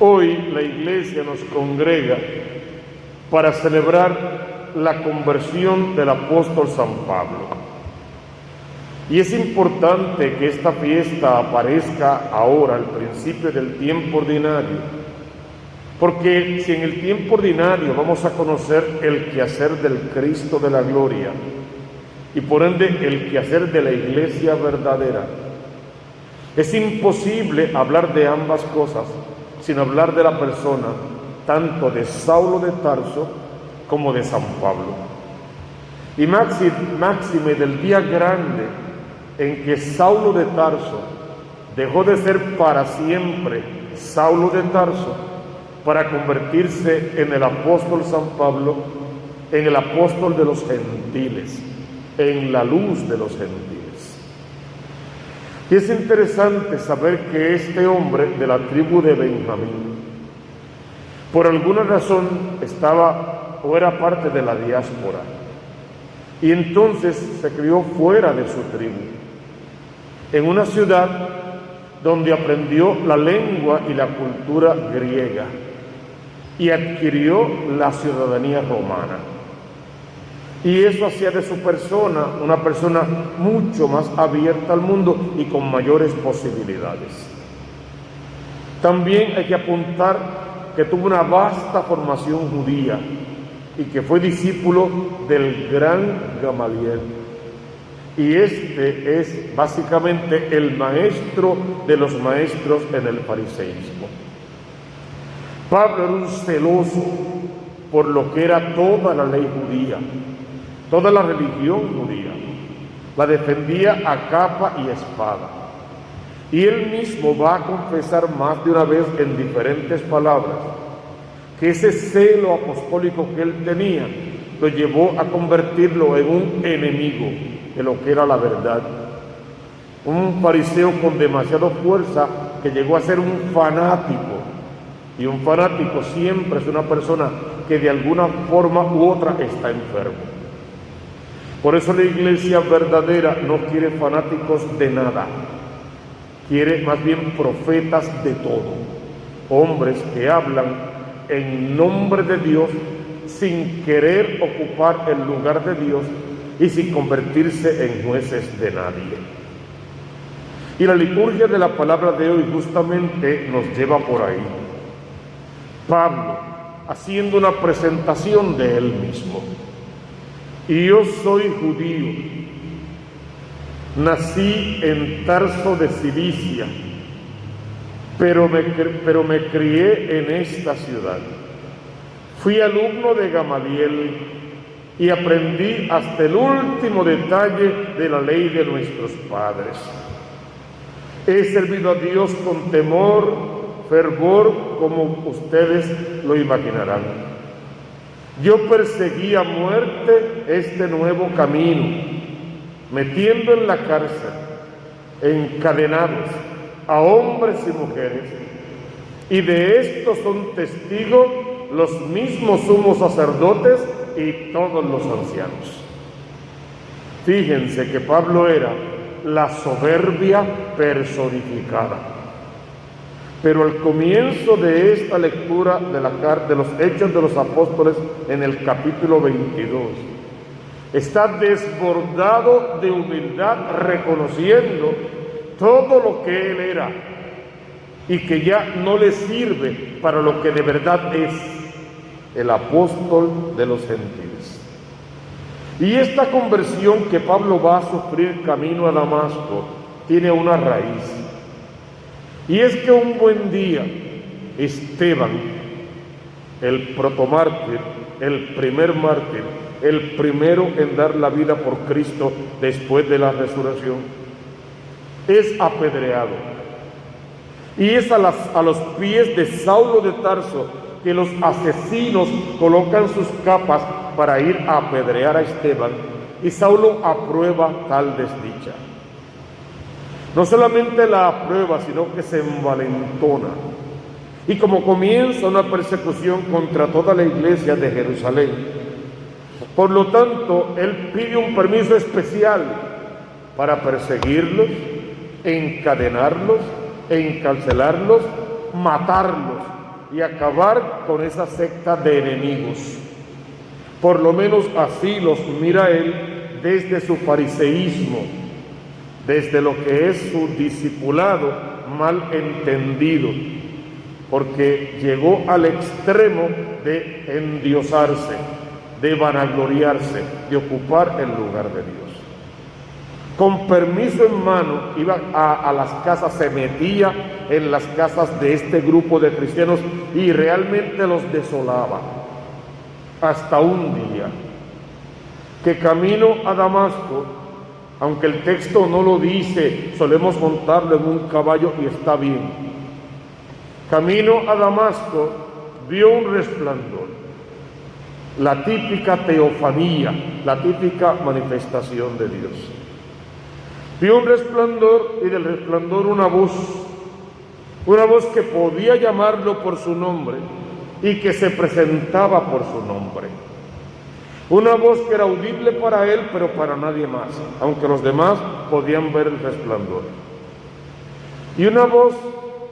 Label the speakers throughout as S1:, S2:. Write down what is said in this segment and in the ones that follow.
S1: Hoy la iglesia nos congrega para celebrar la conversión del apóstol San Pablo. Y es importante que esta fiesta aparezca ahora, al principio del tiempo ordinario, porque si en el tiempo ordinario vamos a conocer el quehacer del Cristo de la gloria y por ende el quehacer de la iglesia verdadera, es imposible hablar de ambas cosas sin hablar de la persona tanto de Saulo de Tarso como de San Pablo. Y máxime del día grande en que Saulo de Tarso dejó de ser para siempre Saulo de Tarso para convertirse en el apóstol San Pablo, en el apóstol de los gentiles, en la luz de los gentiles. Y es interesante saber que este hombre de la tribu de Benjamín, por alguna razón estaba o era parte de la diáspora, y entonces se crió fuera de su tribu, en una ciudad donde aprendió la lengua y la cultura griega y adquirió la ciudadanía romana. Y eso hacía de su persona una persona mucho más abierta al mundo y con mayores posibilidades. También hay que apuntar que tuvo una vasta formación judía y que fue discípulo del gran Gamaliel. Y este es básicamente el maestro de los maestros en el fariseísmo. Pablo era un celoso por lo que era toda la ley judía, toda la religión judía. La defendía a capa y espada. Y él mismo va a confesar más de una vez en diferentes palabras que ese celo apostólico que él tenía lo llevó a convertirlo en un enemigo de lo que era la verdad. Un fariseo con demasiada fuerza que llegó a ser un fanático. Y un fanático siempre es una persona que de alguna forma u otra está enfermo. Por eso la iglesia verdadera no quiere fanáticos de nada. Quiere más bien profetas de todo. Hombres que hablan en nombre de Dios sin querer ocupar el lugar de Dios y sin convertirse en jueces de nadie. Y la liturgia de la palabra de hoy justamente nos lleva por ahí. Pablo haciendo una presentación de él mismo. Y yo soy judío, nací en Tarso de Cilicia, pero me crié en esta ciudad. Fui alumno de Gamaliel y aprendí hasta el último detalle de la ley de nuestros padres. He servido a Dios con temor, fervor, como ustedes lo imaginarán. Yo perseguí a muerte este nuevo camino, metiendo en la cárcel, encadenados, a hombres y mujeres, y de esto son testigos los mismos sumos sacerdotes y todos los ancianos. Fíjense que Pablo era la soberbia personificada. Pero al comienzo de esta lectura de los Hechos de los Apóstoles, en el capítulo 22, está desbordado de humildad, reconociendo todo lo que él era y que ya no le sirve para lo que de verdad es el apóstol de los gentiles. Y esta conversión que Pablo va a sufrir camino a Damasco tiene una raíz. Y es que un buen día, Esteban, el protomártir, el primer mártir, el primero en dar la vida por Cristo después de la resurrección, es apedreado. Y es a los pies de Saulo de Tarso que los asesinos colocan sus capas para ir a apedrear a Esteban, y Saulo aprueba tal desdicha. No solamente la aprueba, sino que se envalentona. Y como comienza una persecución contra toda la iglesia de Jerusalén, por lo tanto, él pide un permiso especial para perseguirlos, encadenarlos, encarcelarlos, matarlos y acabar con esa secta de enemigos. Por lo menos así los mira él desde su fariseísmo, desde lo que es su discipulado mal entendido, porque llegó al extremo de endiosarse, de vanagloriarse, de ocupar el lugar de Dios. Con permiso en mano iba a las casas, se metía en las casas de este grupo de cristianos y realmente los desolaba. Hasta un día que camino a Damasco, aunque el texto no lo dice, solemos montarlo en un caballo y está bien. Camino a Damasco, vio un resplandor, la típica teofanía, la típica manifestación de Dios. Vio un resplandor y del resplandor una voz que podía llamarlo por su nombre y que se presentaba por su nombre. Una voz que era audible para él, pero para nadie más, aunque los demás podían ver el resplandor. Y una voz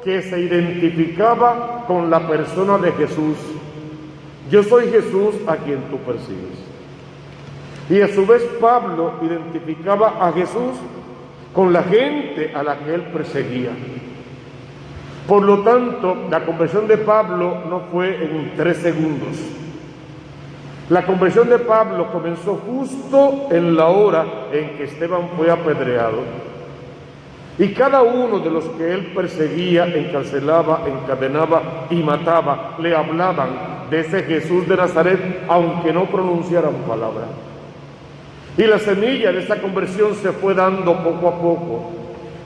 S1: que se identificaba con la persona de Jesús. Yo soy Jesús a quien tú persigues. Y a su vez Pablo identificaba a Jesús con la gente a la que él perseguía. Por lo tanto, la conversión de Pablo no fue en 3 segundos. La conversión de Pablo comenzó justo en la hora en que Esteban fue apedreado. Y cada uno de los que él perseguía, encarcelaba, encadenaba y mataba, le hablaban de ese Jesús de Nazaret, aunque no pronunciaran palabra. Y la semilla de esa conversión se fue dando poco a poco.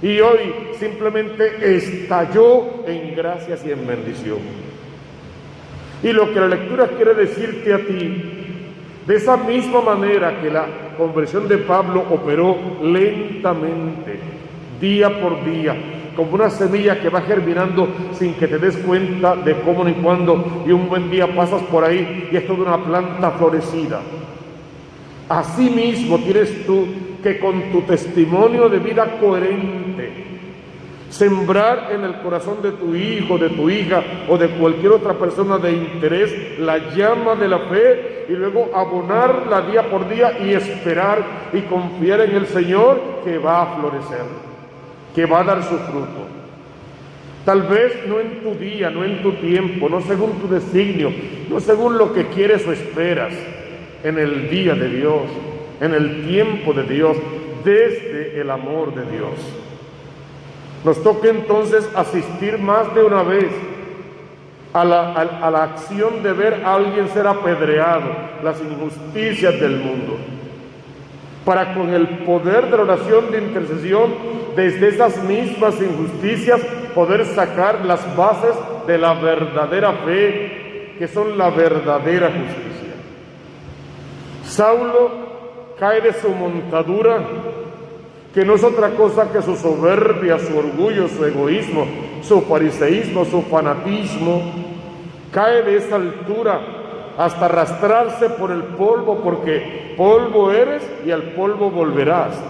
S1: Y hoy simplemente estalló en gracias y en bendición. Y lo que la lectura quiere decirte a ti, de esa misma manera que la conversión de Pablo operó lentamente, día por día, como una semilla que va germinando sin que te des cuenta de cómo ni cuándo, y un buen día pasas por ahí y es toda una planta florecida. Así mismo tienes tú que con tu testimonio de vida coherente, sembrar en el corazón de tu hijo, de tu hija o de cualquier otra persona de interés la llama de la fe y luego abonarla día por día y esperar y confiar en el Señor que va a florecer, que va a dar su fruto. Tal vez no en tu día, no en tu tiempo, no según tu designio, no según lo que quieres o esperas, en el día de Dios, en el tiempo de Dios, desde el amor de Dios. Nos toca entonces asistir más de una vez a la acción de ver a alguien ser apedreado, las injusticias del mundo, para con el poder de la oración de intercesión, desde esas mismas injusticias, poder sacar las bases de la verdadera fe, que son la verdadera justicia. Saulo cae de su montadura, que no es otra cosa que su soberbia, su orgullo, su egoísmo, su fariseísmo, su fanatismo. Cae de esa altura hasta arrastrarse por el polvo, porque polvo eres y al polvo volverás.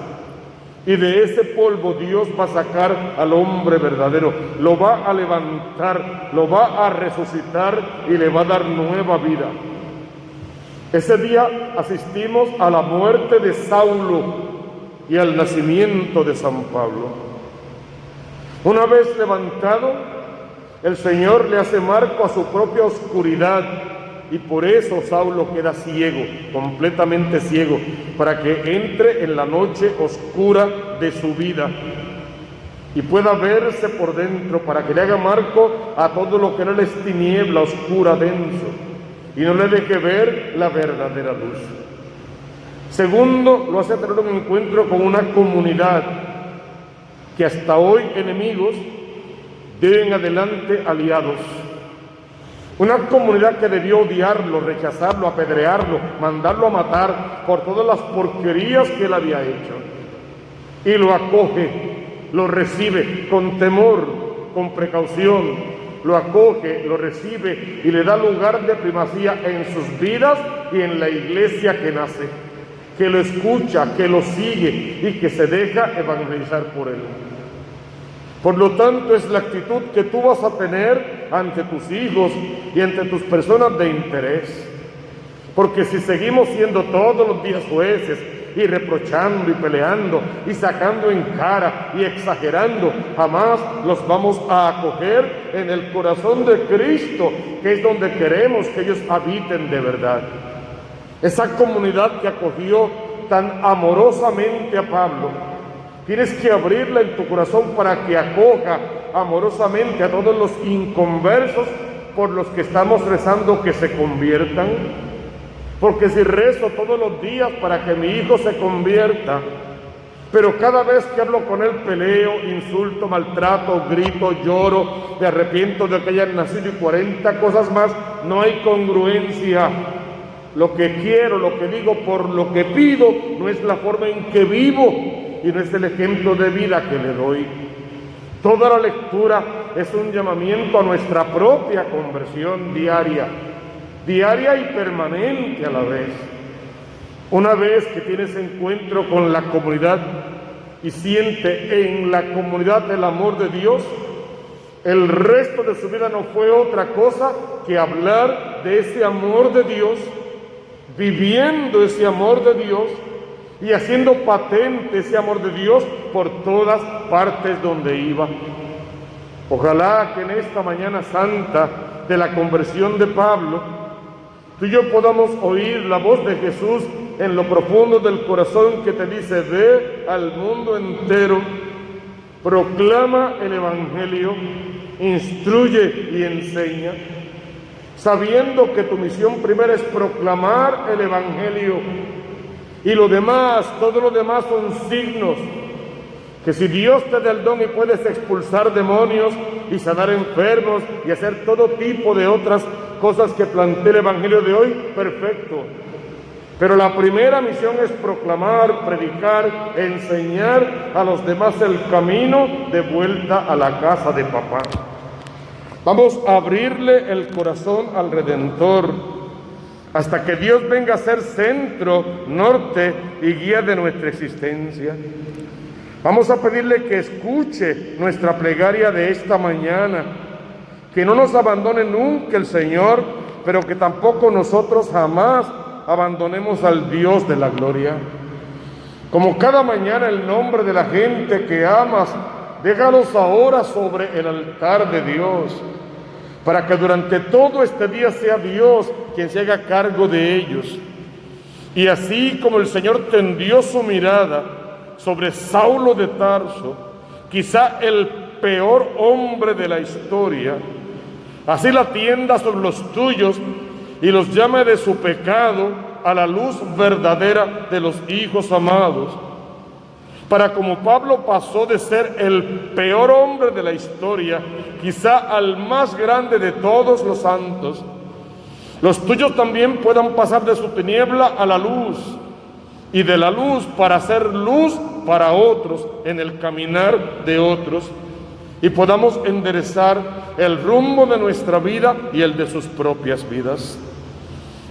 S1: Y de ese polvo Dios va a sacar al hombre verdadero, lo va a levantar, lo va a resucitar y le va a dar nueva vida. Ese día asistimos a la muerte de Saulo y al nacimiento de San Pablo. Una vez levantado, el Señor le hace marco a su propia oscuridad y por eso Saulo queda ciego, completamente ciego, para que entre en la noche oscura de su vida y pueda verse por dentro, para que le haga marco a todo lo que no es tiniebla, oscura, denso, y no le deje ver la verdadera luz. Segundo, lo hace tener un encuentro con una comunidad que hasta hoy enemigos, de en adelante aliados. Una comunidad que debió odiarlo, rechazarlo, apedrearlo, mandarlo a matar por todas las porquerías que él había hecho. Y lo acoge, lo recibe con temor, con precaución. Lo acoge, lo recibe y le da lugar de primacía en sus vidas y en la iglesia que nace, que lo escucha, que lo sigue y que se deja evangelizar por él. Por lo tanto, es la actitud que tú vas a tener ante tus hijos y ante tus personas de interés. Porque si seguimos siendo todos los días jueces y reprochando y peleando y sacando en cara y exagerando, jamás los vamos a acoger en el corazón de Cristo, que es donde queremos que ellos habiten de verdad. Esa comunidad que acogió tan amorosamente a Pablo, tienes que abrirla en tu corazón para que acoja amorosamente a todos los inconversos por los que estamos rezando que se conviertan. Porque si rezo todos los días para que mi hijo se convierta, pero cada vez que hablo con él peleo, insulto, maltrato, grito, lloro, me arrepiento de que hayan nacido y 40 cosas más, no hay congruencia. Lo que quiero, lo que digo, por lo que pido, no es la forma en que vivo y no es el ejemplo de vida que le doy. Toda la lectura es un llamamiento a nuestra propia conversión diaria y permanente a la vez. Una vez que tienes encuentro con la comunidad y siente en la comunidad el amor de Dios, el resto de su vida no fue otra cosa que hablar de ese amor de Dios, viviendo ese amor de Dios y haciendo patente ese amor de Dios por todas partes donde iba. Ojalá que en esta mañana santa de la conversión de Pablo, tú y yo podamos oír la voz de Jesús en lo profundo del corazón que te dice: ve al mundo entero, proclama el Evangelio, instruye y enseña, sabiendo que tu misión primera es proclamar el Evangelio, y lo demás, todo lo demás son signos, que si Dios te da el don y puedes expulsar demonios y sanar enfermos y hacer todo tipo de otras cosas que plantea el Evangelio de hoy, perfecto. Pero la primera misión es proclamar, predicar, enseñar a los demás el camino de vuelta a la casa de papá. Vamos a abrirle el corazón al Redentor hasta que Dios venga a ser centro, norte y guía de nuestra existencia. Vamos a pedirle que escuche nuestra plegaria de esta mañana, que no nos abandone nunca el Señor, pero que tampoco nosotros jamás abandonemos al Dios de la gloria. Como cada mañana el nombre de la gente que amas, déjalos ahora sobre el altar de Dios, para que durante todo este día sea Dios quien se haga cargo de ellos. Y así como el Señor tendió su mirada sobre Saulo de Tarso, quizá el peor hombre de la historia, así la tienda sobre los tuyos y los llame de su pecado a la luz verdadera de los hijos amados, para como Pablo pasó de ser el peor hombre de la historia, quizá al más grande de todos los santos, los tuyos también puedan pasar de su tiniebla a la luz, y de la luz para hacer luz para otros en el caminar de otros, y podamos enderezar el rumbo de nuestra vida y el de sus propias vidas.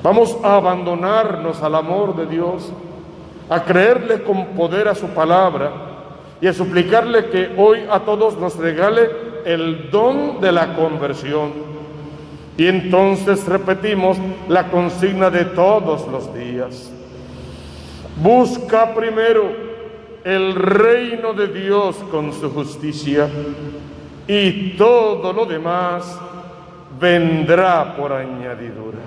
S1: Vamos a abandonarnos al amor de Dios, a creerle con poder a su palabra y a suplicarle que hoy a todos nos regale el don de la conversión. Y entonces repetimos la consigna de todos los días: busca primero el reino de Dios con su justicia, y todo lo demás vendrá por añadidura.